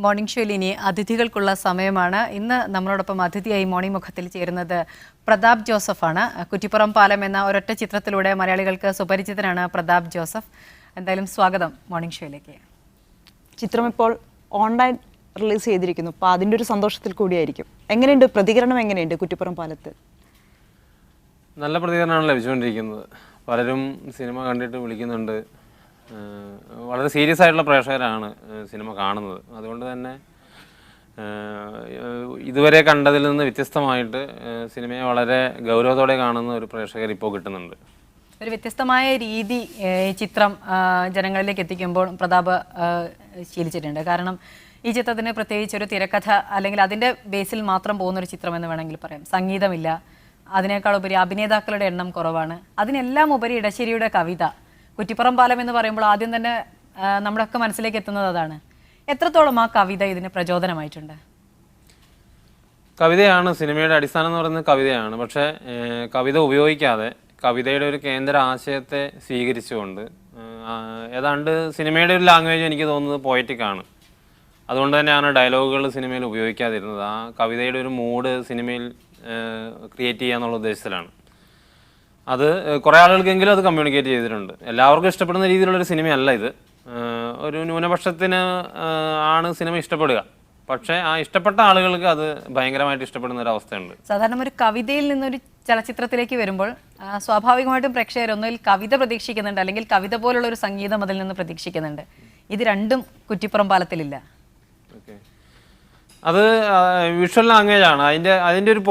Morning ഷോയിൽ ഇനി അതിഥികൾക്കുള്ള സമയമാണ്. ഇന്ന് നമ്മളോടൊപ്പം അതിഥിയായി മോർണിംഗ് മുഖത്തിൽ ചേരുന്നത് പ്രതാപ് ജോസഫാണ്. കുറ്റിപ്പുറം പാലം എന്ന ഒരൊറ്റ ചിത്രത്തിലൂടെ മലയാളികൾക്ക് സുപരിചിതനാണ് പ്രതാപ് ജോസഫ്. എന്തായാലും സ്വാഗതം മോർണിംഗ് ഷോയിലേക്ക്. ചിത്രം ഇപ്പോൾ ഓൺലൈൻ റിലീസ് ചെയ്തിരിക്കുന്നു, അപ്പോൾ അതിൻ്റെ ഒരു സന്തോഷത്തിൽ കൂടിയായിരിക്കും. എങ്ങനെയുണ്ട് പ്രതികരണം? എങ്ങനെയുണ്ട് കുറ്റിപ്പുറം പാലത്ത്? നല്ല പ്രതികരണമാണ് ലഭിച്ചുകൊണ്ടിരിക്കുന്നത്. പലരും സിനിമ കണ്ടിട്ട് വിളിക്കുന്നുണ്ട്. വളരെ സീരിയസ് ആയിട്ടുള്ള പ്രേക്ഷകരാണ് സിനിമ കാണുന്നത്. അതുകൊണ്ട് തന്നെ ഇതുവരെ കണ്ടതിൽ നിന്ന് വ്യത്യസ്തമായിട്ട് സിനിമയെ വളരെ ഗൗരവത്തോടെ കാണുന്ന ഒരു പ്രേക്ഷകർ ഇപ്പോൾ കിട്ടുന്നുണ്ട്. ഒരു വ്യത്യസ്തമായ രീതി ഈ ചിത്രം ജനങ്ങളിലേക്ക് എത്തിക്കുമ്പോൾ പ്രതാപ് ശീലിച്ചിട്ടുണ്ട്. കാരണം ഈ ചിത്രത്തിന് പ്രത്യേകിച്ച് ഒരു തിരക്കഥ അല്ലെങ്കിൽ അതിൻ്റെ ബേസിൽ മാത്രം പോകുന്നൊരു ചിത്രം എന്ന് വേണമെങ്കിൽ പറയാം. സംഗീതമില്ല, അതിനേക്കാൾ ഉപരി അഭിനേതാക്കളുടെ എണ്ണം കുറവാണ്. അതിനെല്ലാം ഉപരി ഇടശ്ശേരിയുടെ കവിത. കുറ്റിപ്പുറം പാലം എന്ന് പറയുമ്പോൾ ആദ്യം തന്നെ നമ്മുടെയൊക്കെ മനസ്സിലേക്ക് എത്തുന്നത് അതാണ്. എത്രത്തോളം ആ കവിത ഇതിന് പ്രചോദനമായിട്ടുണ്ട്? കവിതയാണ് സിനിമയുടെ അടിസ്ഥാനം എന്ന് പറയുന്നത്, കവിതയാണ്. പക്ഷേ കവിത ഉപയോഗിക്കാതെ കവിതയുടെ ഒരു കേന്ദ്ര ആശയത്തെ സ്വീകരിച്ചുകൊണ്ട് ഏതാണ്ട് സിനിമയുടെ ഒരു ലാംഗ്വേജ് എനിക്ക് തോന്നുന്നത് പോയറ്റിക്കാണ്. അതുകൊണ്ട് തന്നെയാണ് ഡയലോഗുകൾ സിനിമയിൽ ഉപയോഗിക്കാതിരുന്നത്. ആ കവിതയുടെ ഒരു മൂഡ് സിനിമയിൽ ക്രിയേറ്റ് ചെയ്യുക എന്നുള്ള ഉദ്ദേശത്തിലാണ്. അത് കുറേ ആളുകൾക്കെങ്കിലും അത് കമ്മ്യൂണിക്കേറ്റ് ചെയ്തിട്ടുണ്ട്. എല്ലാവർക്കും ഇഷ്ടപ്പെടുന്ന രീതിയിലുള്ളൊരു സിനിമയല്ല ഇത്. ഒരു ന്യൂനപക്ഷത്തിന് ആണ് സിനിമ ഇഷ്ടപ്പെടുക. പക്ഷേ ആ ഇഷ്ടപ്പെട്ട ആളുകൾക്ക് അത് ഭയങ്കരമായിട്ട് ഇഷ്ടപ്പെടുന്ന ഒരു അവസ്ഥയുണ്ട്. സാധാരണ ഒരു കവിതയിൽ നിന്നൊരു ചലച്ചിത്രത്തിലേക്ക് വരുമ്പോൾ സ്വാഭാവികമായിട്ടും പ്രേക്ഷകർ ഒന്നിൽ കവിത പ്രതീക്ഷിക്കുന്നുണ്ട്, അല്ലെങ്കിൽ കവിത പോലുള്ള ഒരു സംഗീതം അതിൽ നിന്ന് പ്രതീക്ഷിക്കുന്നുണ്ട്. ഇത് രണ്ടും കുറ്റിപ്പുറം പാലത്തിലില്ല. ഓക്കെ, അത് വിഷ്വൽ ലാംഗ്വേജ് ആണ്. അതിൻ്റെ ഒരു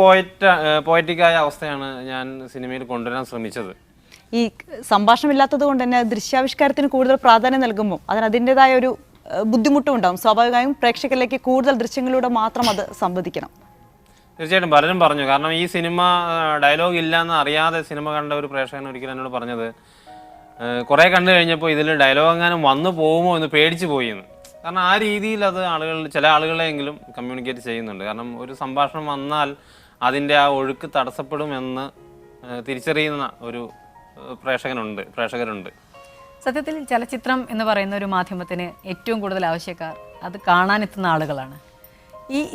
പോയറ്റിക്കായ അവസ്ഥയാണ് ഞാൻ സിനിമയിൽ കൊണ്ടുവരാൻ ശ്രമിച്ചത്. ഈ സംഭാഷണമില്ലാത്തത് കൊണ്ട് തന്നെ ദൃശ്യാവിഷ്കാരത്തിന് കൂടുതൽ പ്രാധാന്യം നൽകുമ്പോൾ അതിൻ്റെതായ ഒരു ബുദ്ധിമുട്ടും ഉണ്ടാകും. സ്വാഭാവികമായും പ്രേക്ഷകരിലേക്ക് കൂടുതൽ ദൃശ്യങ്ങളിലൂടെ മാത്രം അത് സംവദിക്കണം. തീർച്ചയായിട്ടും പലരും പറഞ്ഞു. കാരണം ഈ സിനിമ ഡയലോഗ് ഇല്ല എന്ന് അറിയാതെ സിനിമ കണ്ട ഒരു പ്രേക്ഷകൻ ഒരിക്കലും എന്നോട് പറഞ്ഞത്, കുറേ കണ്ടു കഴിഞ്ഞപ്പോൾ ഇതിൽ ഡയലോഗ് എങ്ങാനും വന്നു പോകുമോ എന്ന് പേടിച്ചു പോയി എന്ന്. കാരണം ആ രീതിയിൽ അത് ചില ആളുകളെങ്കിലും കമ്മ്യൂണിക്കേറ്റ് ചെയ്യുന്നുണ്ട്. കാരണം ഒരു സംഭാഷണം വന്നാൽ അതിൻ്റെ ആ ഒഴുക്ക് തടസ്സപ്പെടുമെന്ന് തിരിച്ചറിയുന്ന ഒരു പ്രേക്ഷകരുണ്ട്. സത്യത്തിൽ ചലച്ചിത്രം എന്ന് പറയുന്ന ഒരു മാധ്യമത്തിന് ഏറ്റവും കൂടുതൽ ആവശ്യക്കാർ അത് കാണാനെത്തുന്ന ആളുകളാണ്.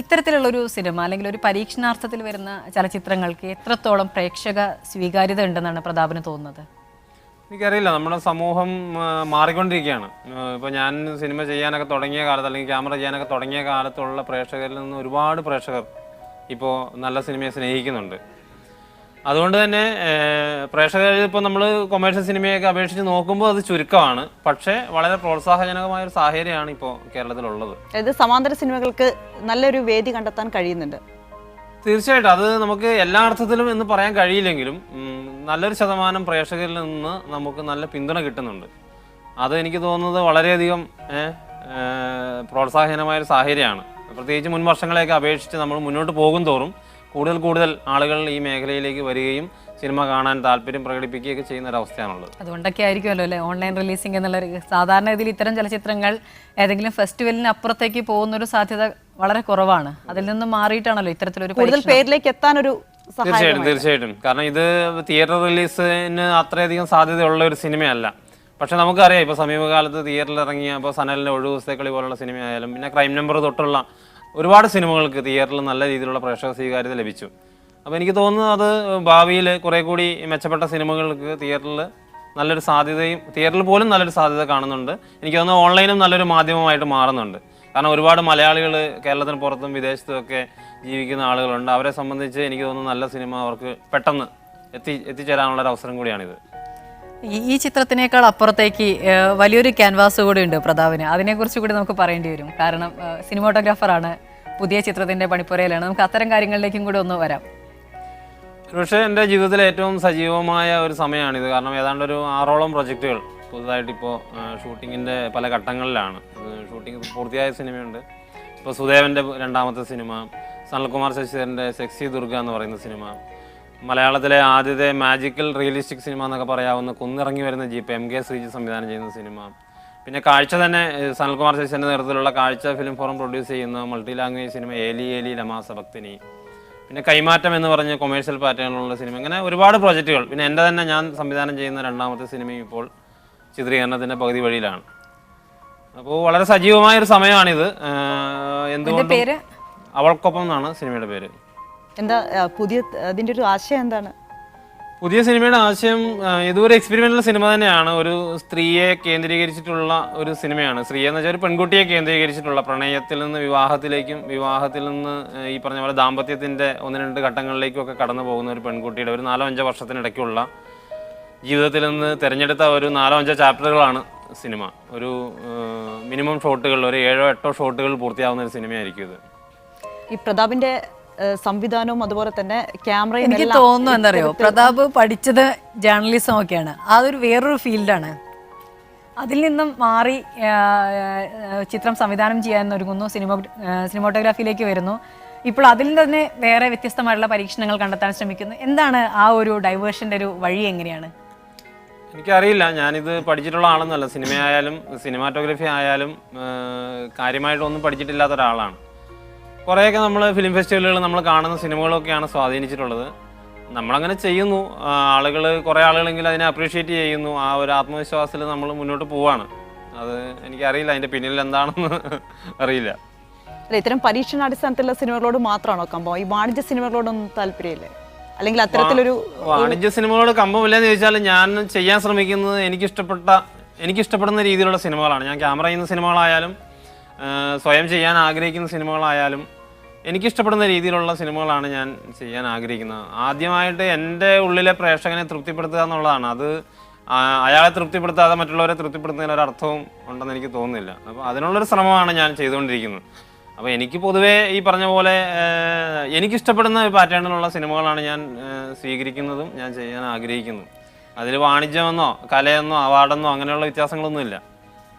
ഇത്തരത്തിലുള്ളൊരു സിനിമ അല്ലെങ്കിൽ ഒരു പരീക്ഷണാർത്ഥത്തിൽ വരുന്ന ചലച്ചിത്രങ്ങൾക്ക് എത്രത്തോളം പ്രേക്ഷക സ്വീകാര്യത ഉണ്ടെന്നാണ് പ്രതാപിന് തോന്നുന്നത്? എനിക്കറിയില്ല, നമ്മുടെ സമൂഹം മാറിക്കൊണ്ടിരിക്കുകയാണ്. ഇപ്പോൾ ഞാൻ സിനിമ ചെയ്യാനൊക്കെ തുടങ്ങിയ കാലത്ത്, അല്ലെങ്കിൽ ക്യാമറ ചെയ്യാനൊക്കെ തുടങ്ങിയ കാലത്തുള്ള പ്രേക്ഷകരിൽ നിന്ന് ഒരുപാട് പ്രേക്ഷകർ ഇപ്പോൾ നല്ല സിനിമയെ സ്നേഹിക്കുന്നുണ്ട്. അതുകൊണ്ട് തന്നെ പ്രേക്ഷകർ ഇപ്പോൾ നമ്മൾ കൊമേഴ്ഷ്യൽ സിനിമയൊക്കെ അപേക്ഷിച്ച് നോക്കുമ്പോൾ അത് ചുരുക്കമാണ്. പക്ഷേ വളരെ പ്രോത്സാഹജനകമായ ഒരു സാഹചര്യമാണ് ഇപ്പോൾ കേരളത്തിലുള്ളത്. അതായത് സമാന്തര സിനിമകൾക്ക് നല്ലൊരു വേദി കണ്ടെത്താൻ കഴിയുന്നുണ്ട്. തീർച്ചയായിട്ടും അത് നമുക്ക് എല്ലാ അർത്ഥത്തിലും എന്ന് പറയാൻ കഴിയില്ലെങ്കിലും നല്ലൊരു ശതമാനം പ്രേക്ഷകരിൽ നിന്ന് നമുക്ക് നല്ല പിന്തുണ കിട്ടുന്നുണ്ട്. അത് എനിക്ക് തോന്നുന്നത് വളരെയധികം പ്രോത്സാഹനമായൊരു സാഹചര്യമാണ്. പ്രത്യേകിച്ച് മുൻ വർഷങ്ങളെയൊക്കെ അപേക്ഷിച്ച് നമ്മൾ മുന്നോട്ട് പോകും തോറും കൂടുതൽ ആളുകൾ ഈ മേഖലയിലേക്ക് വരികയും സിനിമ കാണാൻ താല്പര്യം പ്രകടിപ്പിക്കുകയൊക്കെ ചെയ്യുന്ന ഒരവസ്ഥയാണുള്ളത്. അതുകൊണ്ടൊക്കെ ആയിരിക്കുമല്ലോ അല്ലേ ഓൺലൈൻ റിലീസിംഗ് എന്നുള്ള. സാധാരണ ഇതിൽ ഇത്തരം ചലച്ചിത്രങ്ങൾ ഏതെങ്കിലും ഫെസ്റ്റിവലിന് അപ്പുറത്തേക്ക് പോകുന്നൊരു സാധ്യത വളരെ കുറവാണ്. അതിൽ നിന്ന് മാറിയിട്ടാണല്ലോ ഇത്തരത്തിലൊരു കൂടുതൽ പേരിലേക്ക് എത്താനൊരു. തീർച്ചയായിട്ടും കാരണം ഇത് തിയേറ്റർ റിലീസിന് അത്രയധികം സാധ്യതയുള്ള ഒരു സിനിമയല്ല. പക്ഷെ നമുക്കറിയാം, ഇപ്പോൾ സമീപകാലത്ത് തിയേറ്ററിൽ ഇറങ്ങിയ ഇപ്പോൾ സനലിൻ്റെ ഒഴിവ് ദിവസത്തേക്കളി പോലുള്ള സിനിമയായാലും പിന്നെ ക്രൈം നമ്പർ തൊട്ടുള്ള ഒരുപാട് സിനിമകൾക്ക് തിയേറ്ററിൽ നല്ല രീതിയിലുള്ള പ്രേക്ഷക സ്വീകാര്യത ലഭിച്ചു. അപ്പോൾ എനിക്ക് തോന്നുന്നത് അത് ഭാവിയിൽ കുറേ കൂടി മെച്ചപ്പെട്ട സിനിമകൾക്ക് തിയേറ്ററിൽ നല്ലൊരു സാധ്യതയും, തിയേറ്ററിൽ പോലും നല്ലൊരു സാധ്യത കാണുന്നുണ്ട്. എനിക്ക് തോന്നുന്നു ഓൺലൈനും നല്ലൊരു മാധ്യമമായിട്ട് മാറുന്നുണ്ട്. കാരണം ഒരുപാട് മലയാളികൾ കേരളത്തിന് പുറത്തും വിദേശത്തും ഒക്കെ ജീവിക്കുന്ന ആളുകളുണ്ട്. അവരെ സംബന്ധിച്ച് എനിക്ക് തോന്നുന്നു നല്ല സിനിമ അവർക്ക് പെട്ടെന്ന് എത്തിച്ചേരാനുള്ളൊരു അവസരം കൂടിയാണിത്. ഈ ചിത്രത്തിനേക്കാൾ അപ്പുറത്തേക്ക് വലിയൊരു ക്യാൻവാസ് കൂടി ഉണ്ട് പ്രതാപിന്. അതിനെക്കുറിച്ച് കൂടി നമുക്ക് പറയേണ്ടി വരും. കാരണം സിനിമാറ്റോഗ്രാഫറാണ്, പുതിയ ചിത്രത്തിൻ്റെ പണിപ്പുരയിലാണ്. നമുക്ക് അത്തരം കാര്യങ്ങളിലേക്കും കൂടി ഒന്ന് വരാം. പക്ഷേ എൻ്റെ ജീവിതത്തിലെ ഏറ്റവും സജീവമായ ഒരു സമയമാണിത്. കാരണം ഏതാണ്ട് ഒരു 6ഓളം പ്രൊജക്റ്റുകൾ പുതുതായിട്ടിപ്പോൾ ഷൂട്ടിങ്ങിൻ്റെ പല ഘട്ടങ്ങളിലാണ്. ഷൂട്ടിംഗ് പൂർത്തിയായ സിനിമയുണ്ട്. ഇപ്പോൾ സുദേവൻ്റെ 2ാമത്തെ സിനിമ, സനൽകുമാർ ശശിധരൻ്റെ സെക്സി ദുർഗ എന്ന് പറയുന്ന സിനിമ, മലയാളത്തിലെ ആദ്യത്തെ മാജിക്കൽ റിയലിസ്റ്റിക് സിനിമ എന്നൊക്കെ പറയാവുന്ന കുന്നിറങ്ങി വരുന്ന ജീപ്പ് MK ശ്രീജി സംവിധാനം ചെയ്യുന്ന സിനിമ, പിന്നെ കാഴ്ച തന്നെ സനൽകുമാർ ശശിധരൻ്റെ നേതൃത്വത്തിലുള്ള കാഴ്ച ഫിലിം ഫോറം പ്രൊഡ്യൂസ് ചെയ്യുന്ന മൾട്ടി ലാംഗ്വേജ് സിനിമ ഏലി ലമാസ ഭക്തിനി, പിന്നെ കൈമാറ്റം എന്ന് പറഞ്ഞ കൊമേഴ്ഷ്യൽ പാറ്റേണിലുള്ള സിനിമ. ഇങ്ങനെ ഒരുപാട് പ്രോജക്റ്റുകൾ. പിന്നെ എൻ്റെ തന്നെ ഞാൻ സംവിധാനം ചെയ്യുന്ന 2ാമത്തെ സിനിമയും ഇപ്പോൾ ചിത്രീകരണത്തിൻ്റെ പകുതി വഴിയിലാണ്. അപ്പോൾ വളരെ സജീവമായൊരു സമയമാണിത്. എന്തുകൊണ്ടും പേര് അവൾക്കൊപ്പം എന്നാണ് സിനിമയുടെ പേര്. എന്താ പുതിയ അതിൻ്റെ ഒരു ആശയം എന്താണ്? പുതിയ സിനിമയുടെ ആശയം ഇതൊരു എക്സ്പെരിമെന്റൽ സിനിമ തന്നെയാണ്. ഒരു സ്ത്രീയെ കേന്ദ്രീകരിച്ചിട്ടുള്ള ഒരു സിനിമയാണ്. സ്ത്രീയെ എന്ന് വെച്ചാൽ ഒരു പെൺകുട്ടിയെ കേന്ദ്രീകരിച്ചിട്ടുള്ള, പ്രണയത്തിൽ നിന്ന് വിവാഹത്തിലേക്കും വിവാഹത്തിൽ നിന്ന് ഈ പറഞ്ഞ പോലെ ദാമ്പത്യത്തിൻ്റെ 1-2 ഘട്ടങ്ങളിലേക്കും ഒക്കെ കടന്നു പോകുന്ന ഒരു പെൺകുട്ടിയുടെ ഒരു 4-5 വർഷത്തിനിടയ്ക്കുള്ള ജീവിതത്തിൽ നിന്ന് തിരഞ്ഞെടുത്ത ഒരു 4-5 ചാപ്റ്ററുകളാണ് സിനിമ. ഒരു മിനിമം ഷോട്ടുകൾ, ഒരു 7-8 ഷോട്ടുകൾ പൂർത്തിയാവുന്ന ഒരു സിനിമയായിരിക്കും ഇത്. ഈ പ്രതാപിന്റെ സംവിധാനവും അതുപോലെ തന്നെ ക്യാമറയും എനിക്ക് തോന്നുന്നു എന്തറിയോ, പ്രതാപ് പഠിച്ചത് ജേർണലിസം ഒക്കെയാണ്, അതൊരു വേറൊരു ഫീൽഡാണ്. അതിൽ നിന്നും മാറി ചിത്രം സംവിധാനം ചെയ്യാൻ ഒരുങ്ങുന്നു, സിനിമോട്ടോഗ്രാഫിയിലേക്ക് വരുന്നു. ഇപ്പോൾ അതിൽ തന്നെ വേറെ വ്യത്യസ്തമായിട്ടുള്ള പരീക്ഷണങ്ങൾ കണ്ടെത്താൻ ശ്രമിക്കുന്നു. എന്താണ് ആ ഒരു ഡൈവേർഷൻ്റെ ഒരു വഴി എങ്ങനെയാണ്? എനിക്കറിയില്ല, ഞാനിത് പഠിച്ചിട്ടുള്ള ആളൊന്നുമല്ല. സിനിമയായാലും സിനിമാറ്റോഗ്രഫി ആയാലും കാര്യമായിട്ടൊന്നും പഠിച്ചിട്ടില്ലാത്ത ഒരാളാണ്. കുറേയൊക്കെ നമ്മൾ ഫിലിം ഫെസ്റ്റിവലുകൾ നമ്മൾ കാണുന്ന സിനിമകളൊക്കെയാണ് സ്വാധീനിച്ചിട്ടുള്ളത്. നമ്മളങ്ങനെ ചെയ്യുന്നു, കുറേ ആളുകളെങ്കിലും അതിനെ അപ്രീഷിയേറ്റ് ചെയ്യുന്നു. ആ ഒരു ആത്മവിശ്വാസത്തിൽ നമ്മൾ മുന്നോട്ട് പോവാണ്. അത് എനിക്കറിയില്ല അതിൻ്റെ പിന്നിൽ എന്താണെന്ന് അറിയില്ല. അല്ല, ഇത്തരം പരീക്ഷണാടിസ്ഥാനത്തിലുള്ള സിനിമകളോട് മാത്രമാണോ കമ്പം? ഈ വാണിജ്യ സിനിമകളോടൊന്നും താല്പര്യമില്ലേ? അല്ലെങ്കിൽ അത്തരത്തിലൊരു വാണിജ്യ സിനിമകളോട് കമ്പമില്ലെന്ന് ചോദിച്ചാൽ ഞാൻ ചെയ്യാൻ ശ്രമിക്കുന്നത് എനിക്കിഷ്ടപ്പെടുന്ന രീതിയിലുള്ള സിനിമകളാണ്. ഞാൻ ക്യാമറ ചെയ്യുന്ന സിനിമകളായാലും സ്വയം ചെയ്യാൻ ആഗ്രഹിക്കുന്ന സിനിമകളായാലും എനിക്കിഷ്ടപ്പെടുന്ന രീതിയിലുള്ള സിനിമകളാണ് ഞാൻ ചെയ്യാൻ ആഗ്രഹിക്കുന്നത്. ആദ്യമായിട്ട് എൻ്റെ ഉള്ളിലെ പ്രേക്ഷകനെ തൃപ്തിപ്പെടുത്തുക എന്നുള്ളതാണ്. അത് അയാളെ തൃപ്തിപ്പെടുത്താതെ മറ്റുള്ളവരെ തൃപ്തിപ്പെടുത്തുന്നതിന് ഒരർത്ഥവും ഉണ്ടെന്ന് എനിക്ക് തോന്നുന്നില്ല. അപ്പോൾ അതിനുള്ളൊരു ശ്രമമാണ് ഞാൻ ചെയ്തുകൊണ്ടിരിക്കുന്നത്. അപ്പോൾ എനിക്ക് പൊതുവേ ഈ പറഞ്ഞ പോലെ എനിക്കിഷ്ടപ്പെടുന്ന പാറ്റേണിലുള്ള സിനിമകളാണ് ഞാൻ സ്വീകരിക്കുന്നതും ഞാൻ ചെയ്യാൻ ആഗ്രഹിക്കുന്നതും. അതിൽ വാണിജ്യമെന്നോ കലയെന്നോ അവാർഡെന്നോ അങ്ങനെയുള്ള വ്യത്യാസങ്ങളൊന്നുമില്ല.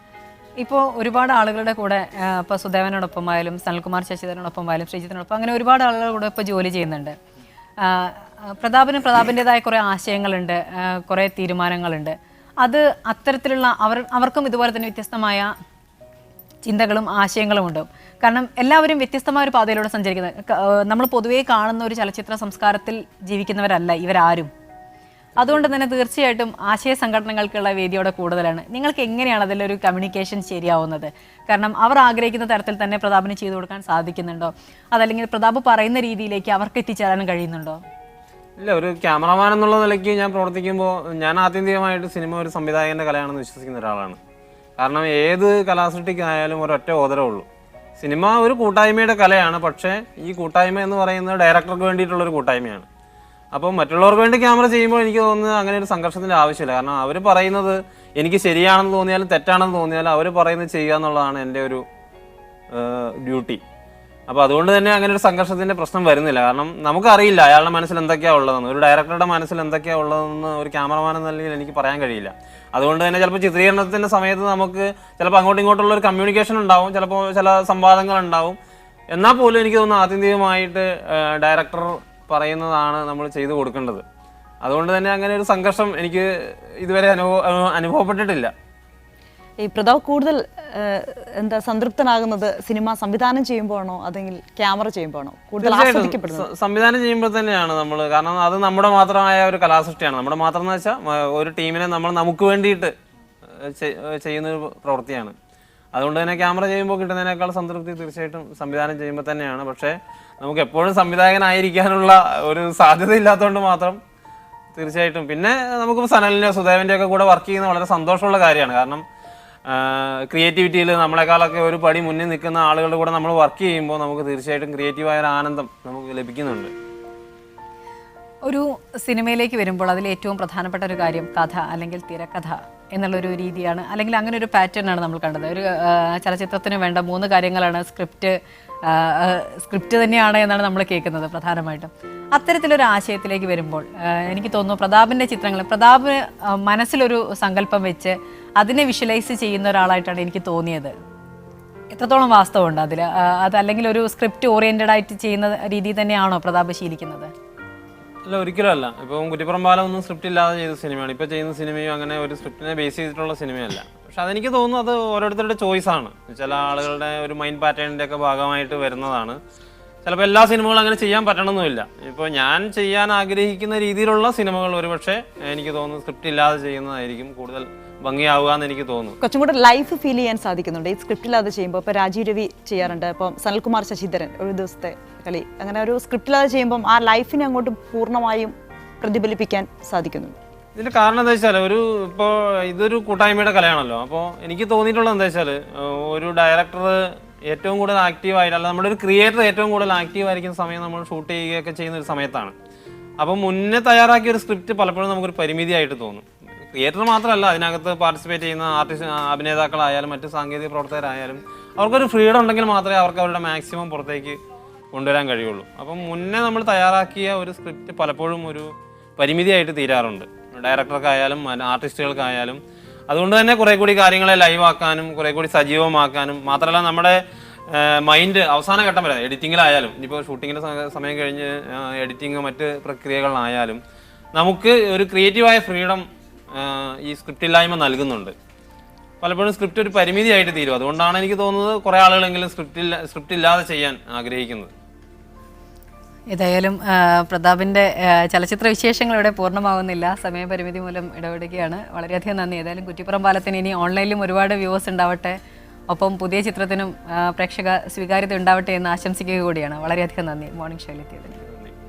ഇപ്പോൾ ഒരുപാട് ആളുകളുടെ കൂടെ ഇപ്പോൾ സുദേവനോടൊപ്പം ആയാലും സനൽകുമാർ ശശിധരനോടൊപ്പം ആയാലും ശ്രീജിത്തിനോടൊപ്പം അങ്ങനെ ഒരുപാട് ആളുകളുടെ കൂടെ ഇപ്പോൾ ജോലി ചെയ്യുന്നുണ്ട്. പ്രതാപിൻ്റെതായ കുറേ ആശയങ്ങളുണ്ട്, കുറേ തീരുമാനങ്ങളുണ്ട്. അത് അത്തരത്തിലുള്ള അവർക്കും ഇതുപോലെ തന്നെ വ്യത്യസ്തമായ ചിന്തകളും ആശയങ്ങളും ഉണ്ടാവും. കാരണം എല്ലാവരും വ്യത്യസ്തമായ ഒരു പാതയിലൂടെ സഞ്ചരിക്കുന്നത്. നമ്മൾ പൊതുവേ കാണുന്ന ഒരു ചലച്ചിത്ര സംസ്കാരത്തിൽ ജീവിക്കുന്നവരല്ല ഇവരാരും. അതുകൊണ്ട് തന്നെ തീർച്ചയായിട്ടും ആശയ സംഘടനകൾക്കുള്ള വേദിയോടെ കൂടുതലാണ്. നിങ്ങൾക്ക് എങ്ങനെയാണ് അതിലൊരു കമ്മ്യൂണിക്കേഷൻ ശരിയാവുന്നത്? കാരണം അവർ ആഗ്രഹിക്കുന്ന തരത്തിൽ തന്നെ പ്രതാപിന് ചെയ്തു കൊടുക്കാൻ സാധിക്കുന്നുണ്ടോ? അതല്ലെങ്കിൽ പ്രതാപ് പറയുന്ന രീതിയിലേക്ക് അവർക്ക് എത്തിച്ചേരാനും കഴിയുന്നുണ്ടോ? ഇല്ല, ഒരു ക്യാമറമാൻ എന്നുള്ള നിലയ്ക്ക് ഞാൻ പ്രവർത്തിക്കുമ്പോൾ ഞാൻ ആത്യന്തികമായിട്ട് സിനിമ ഒരു സംവിധായകൻ്റെ കലയാണെന്ന് വിശ്വസിക്കുന്ന ഒരാളാണ്. കാരണം ഏത് കലാസൃഷ്ടിക്കായാലും ഒരൊറ്റ ഓതരേ ഉള്ളൂ. സിനിമ ഒരു കൂട്ടായ്മയുടെ കലയാണ്. പക്ഷേ ഈ കൂട്ടായ്മ എന്ന് പറയുന്നത് ഡയറക്ടർക്ക് വേണ്ടിയിട്ടുള്ളൊരു കൂട്ടായ്മയാണ്. അപ്പോൾ മറ്റുള്ളവർക്ക് വേണ്ടി ക്യാമറ ചെയ്യുമ്പോൾ എനിക്ക് തോന്നുന്നത് അങ്ങനെ ഒരു സംഘർഷത്തിൻ്റെ ആവശ്യമില്ല. കാരണം അവർ പറയുന്നത് എനിക്ക് ശരിയാണെന്ന് തോന്നിയാലും തെറ്റാണെന്ന് തോന്നിയാലും അവർ പറയുന്നത് ചെയ്യുക എന്നുള്ളതാണ് എൻ്റെ ഒരു ഡ്യൂട്ടി. അപ്പോൾ അതുകൊണ്ട് തന്നെ അങ്ങനെ ഒരു സംഘർഷത്തിൻ്റെ പ്രശ്നം വരുന്നില്ല. കാരണം നമുക്കറിയില്ല അയാളുടെ മനസ്സിൽ എന്തൊക്കെയാണ് ഉള്ളതെന്ന്, ഒരു ഡയറക്ടറുടെ മനസ്സിൽ എന്തൊക്കെയാണ് ഉള്ളതെന്ന് ഒരു ക്യാമറമാൻ എന്ന നിലയിൽ എനിക്ക് പറയാൻ കഴിയില്ല. അതുകൊണ്ട് തന്നെ ചിലപ്പോൾ ചിത്രീകരണത്തിൻ്റെ സമയത്ത് നമുക്ക് ചിലപ്പോൾ അങ്ങോട്ടും ഇങ്ങോട്ടുള്ള ഒരു കമ്മ്യൂണിക്കേഷൻ ഉണ്ടാവും, ചിലപ്പോൾ ചില സംവാദങ്ങൾ ഉണ്ടാവും. എന്നാൽ പോലും എനിക്ക് തോന്നുന്നു ആത്യന്തികമായിട്ട് ഡയറക്ടർ പറയുന്നതാണ് നമ്മൾ ചെയ്തു കൊടുക്കേണ്ടത്. അതുകൊണ്ട് തന്നെ അങ്ങനെ ഒരു സംഘർഷം എനിക്ക് ഇതുവരെ അനുഭവപ്പെട്ടിട്ടില്ല. ഈ പ്രതാപ് കൂടുതൽ സംതൃപ്തനാകുന്നത് സിനിമ സംവിധാനം ചെയ്യുമ്പോഴാണോ അല്ലെങ്കിൽ ക്യാമറ ചെയ്യുമ്പോഴാണോ കൂടുതൽ ആസ്വദിക്കപ്പെടുന്നത്? സംവിധാനം ചെയ്യുമ്പോൾ തന്നെയാണ് നമ്മൾ. കാരണം അത് നമ്മുടെ മാത്രമായ ഒരു കലാസൃഷ്ടിയാണ്. നമ്മുടെ മാത്രം എന്ന് വെച്ചാൽ ഒരു ടീമിനെ നമുക്ക് വേണ്ടിയിട്ട് ചെയ്യുന്നൊരു പ്രവൃത്തിയാണ്. അതുകൊണ്ട് തന്നെ ക്യാമറ ചെയ്യുമ്പോൾ കിട്ടുന്നതിനേക്കാൾ സംതൃപ്തി തീർച്ചയായിട്ടും സംവിധാനം ചെയ്യുമ്പോൾ തന്നെയാണ്. പക്ഷേ നമുക്ക് എപ്പോഴും സംവിധായകനായിരിക്കാനുള്ള ഒരു സാധ്യത ഇല്ലാത്തതുകൊണ്ട് മാത്രം തീർച്ചയായിട്ടും. പിന്നെ നമുക്ക് സനലിൻ്റെ സുദേവൻ്റെ ഒക്കെ കൂടെ വർക്ക് ചെയ്യുന്നത് വളരെ സന്തോഷമുള്ള കാര്യമാണ്. കാരണം ക്രിയേറ്റിവിറ്റിയിൽ നമ്മളെക്കാളൊക്കെ ഒരു പടി മുന്നിൽ നിൽക്കുന്ന ആളുകളുടെ കൂടെ നമ്മൾ വർക്ക് ചെയ്യുമ്പോൾ നമുക്ക് തീർച്ചയായിട്ടും ക്രിയേറ്റീവായ ഒരു ആനന്ദം നമുക്ക് ലഭിക്കുന്നുണ്ട്. ഒരു സിനിമയിലേക്ക് വരുമ്പോൾ അതിൽ ഏറ്റവും പ്രധാനപ്പെട്ട ഒരു കാര്യം കഥ അല്ലെങ്കിൽ തിരക്കഥ എന്നുള്ളൊരു രീതിയാണ്, അല്ലെങ്കിൽ അങ്ങനെ ഒരു പാറ്റേൺ ആണ് നമ്മൾ കണ്ടത്. ഒരു ചലച്ചിത്രത്തിന് വേണ്ട 3 കാര്യങ്ങളാണ്. സ്ക്രിപ്റ്റ് തന്നെയാണ് എന്നാണ് നമ്മൾ കേൾക്കുന്നത് പ്രധാനമായിട്ടും. അത്തരത്തിലൊരു ആശയത്തിലേക്ക് വരുമ്പോൾ എനിക്ക് തോന്നുന്നു പ്രതാപിൻ്റെ ചിത്രങ്ങൾ, പ്രതാപ് മനസ്സിലൊരു സങ്കല്പം വെച്ച് അതിനെ വിഷ്വലൈസ് ചെയ്യുന്ന ഒരാളായിട്ടാണ് എനിക്ക് തോന്നിയത്. എത്രത്തോളം വാസ്തവമുണ്ട് അതിൽ? അതല്ലെങ്കിൽ ഒരു സ്ക്രിപ്റ്റ് ഓറിയൻറ്റഡ് ആയിട്ട് ചെയ്യുന്ന രീതി തന്നെയാണോ പ്രതാപ് ശീലിക്കുന്നത്? അല്ല, ഒരിക്കലും അല്ല. ഇപ്പം കുറ്റിപ്പുറം ഒന്നും സ്ക്രിപ്റ്റ് ഇല്ലാതെ ചെയ്ത സിനിമയാണ്. ഇപ്പോൾ ചെയ്യുന്ന സിനിമയും അങ്ങനെ ഒരു സ്ക്രിപ്റ്റിനെ ബേസ് ചെയ്തിട്ടുള്ള സിനിമയല്ല. പക്ഷെ അതെനിക്ക് തോന്നുന്നു അത് ഓരോരുത്തരുടെ ചോയ്സാണ്. ചില ആളുകളുടെ ഒരു മൈൻഡ് പാറ്റേണിൻ്റെ ഒക്കെ ഭാഗമായിട്ട് വരുന്നതാണ്. ചിലപ്പോൾ എല്ലാ സിനിമകളും അങ്ങനെ ചെയ്യാൻ പറ്റണമെന്നില്ല. ഇപ്പോൾ ഞാൻ ചെയ്യാൻ ആഗ്രഹിക്കുന്ന രീതിയിലുള്ള സിനിമകൾ ഒരുപക്ഷെ എനിക്ക് തോന്നുന്നു സ്ക്രിപ്റ്റ് ഇല്ലാതെ ചെയ്യുന്നതായിരിക്കും കൂടുതൽ ഭംഗിയാവുക എന്ന് എനിക്ക് തോന്നുന്നു. കുറച്ചും കൂടെ ലൈഫ് ഫീൽ ചെയ്യാൻ സാധിക്കുന്നുണ്ട് ഈ സ്ക്രിപ്റ്റില്ലാതെ ചെയ്യുമ്പോൾ. ഇപ്പോൾ രാജീവ് രവി ചെയ്യാറുണ്ട്, ഇപ്പം സനൽകുമാർ ശശിധരൻ ഒരു ദിവസത്തെ കളി, അങ്ങനെ ഒരു സ്ക്രിപ്റ്റില്ലാതെ ചെയ്യുമ്പം ആ ലൈഫിനെ അങ്ങോട്ട് പൂർണ്ണമായും പ്രതിഫലിപ്പിക്കാൻ സാധിക്കുന്നുണ്ട്. ഇതിൻ്റെ കാരണം എന്താ വെച്ചാൽ ഇപ്പോൾ ഇതൊരു കൂട്ടായ്മയുടെ കലയാണല്ലോ. അപ്പോൾ എനിക്ക് തോന്നിയിട്ടുള്ളത് എന്താ വെച്ചാൽ ഒരു ഡയറക്ടർ ഏറ്റവും കൂടുതൽ ആക്റ്റീവായിട്ട്, അല്ല നമ്മുടെ ഒരു ക്രിയേറ്റർ ഏറ്റവും കൂടുതൽ ആക്റ്റീവായിരിക്കുന്ന സമയം നമ്മൾ ഷൂട്ട് ചെയ്യുകയൊക്കെ ചെയ്യുന്ന ഒരു സമയത്താണ്. അപ്പോൾ മുന്നേ തയ്യാറാക്കിയ ഒരു സ്ക്രിപ്റ്റ് പലപ്പോഴും നമുക്കൊരു പരിമിതിയായിട്ട് തോന്നും. തിയേറ്റർ മാത്രമല്ല, അതിനകത്ത് പാർട്ടിസിപ്പേറ്റ് ചെയ്യുന്ന ആർട്ടിസ്റ്റ്, അഭിനേതാക്കളായാലും മറ്റ് സാങ്കേതിക പ്രവർത്തകരായാലും അവർക്കൊരു ഫ്രീഡം ഉണ്ടെങ്കിൽ മാത്രമേ അവർക്ക് അവരുടെ മാക്സിമം പുറത്തേക്ക് കൊണ്ടുവരാൻ കഴിയുള്ളൂ. അപ്പം മുന്നേ നമ്മൾ തയ്യാറാക്കിയ ഒരു സ്ക്രിപ്റ്റ് പലപ്പോഴും ഒരു പരിമിതിയായിട്ട് തീരാറുണ്ട്, ഡയറക്ടർക്കായാലും ആർട്ടിസ്റ്റുകൾക്കായാലും. അതുകൊണ്ട് തന്നെ കുറേ കൂടി കാര്യങ്ങളെ ലൈവാക്കാനും കുറേ കൂടി സജീവമാക്കാനും, മാത്രമല്ല നമ്മുടെ മൈൻഡ് അവസാന ഘട്ടം വരെ എഡിറ്റിങ്ങിലായാലും, ഇനിയിപ്പോൾ ഷൂട്ടിങ്ങിൻ്റെ സമയം കഴിഞ്ഞ് എഡിറ്റിങ് മറ്റ് പ്രക്രിയകളിലായാലും നമുക്ക് ഒരു ക്രിയേറ്റീവായ ഫ്രീഡം ഈ സ്ക്രിപ്റ്റ് ഇല്ലായ്മ നൽകുന്നുണ്ട്. പലപ്പോഴും സ്ക്രിപ്റ്റ് ഒരു പരിമിതിയായിട്ട് തീരും. അതുകൊണ്ടാണ് എനിക്ക് തോന്നുന്നത് കുറേ ആളുകളെങ്കിലും സ്ക്രിപ്റ്റ് ഇല്ലാതെ ചെയ്യാൻ ആഗ്രഹിക്കുന്നത്. ഏതായാലും പ്രതാപിൻ്റെ ചലച്ചിത്ര വിശേഷങ്ങൾ ഇവിടെ പൂർണ്ണമാവുന്നില്ല, സമയപരിമിതി മൂലം ഇടപെടുകയാണ്. വളരെയധികം നന്ദി. ഏതായാലും കുറ്റിപ്പുറം പാലത്തിന് ഇനി ഓൺലൈനിലും ഒരുപാട് വ്യൂവേഴ്സ് ഉണ്ടാവട്ടെ, ഒപ്പം പുതിയ ചിത്രത്തിനും പ്രേക്ഷക സ്വീകാര്യത ഉണ്ടാവട്ടെ എന്ന് ആശംസിക്കുക കൂടിയാണ്. വളരെയധികം നന്ദി മോർണിംഗ് ഷോയിലെത്തിയതിന്.